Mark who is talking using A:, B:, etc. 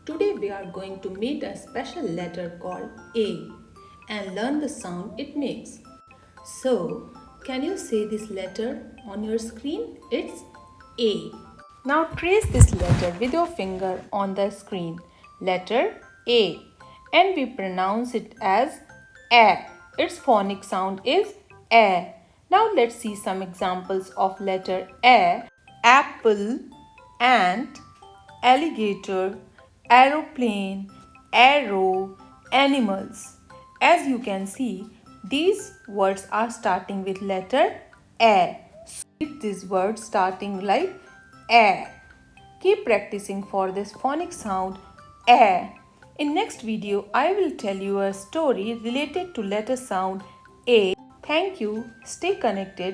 A: Today we are going to meet a special letter called A and learn the sound it makes. So, can you say this letter on your screen? It's A. Now trace this letter with your finger on the screen. Letter A. And we pronounce it as A. Its phonic sound is A. Now let's see some examples of letter A. Apple, ant, alligator, aeroplane, arrow, animals. As you can see, these words are starting with letter A. So read these words starting like A. Keep practicing for this phonic sound A. In next video, I will tell you a story related to letter sound A. Thank you. Stay connected.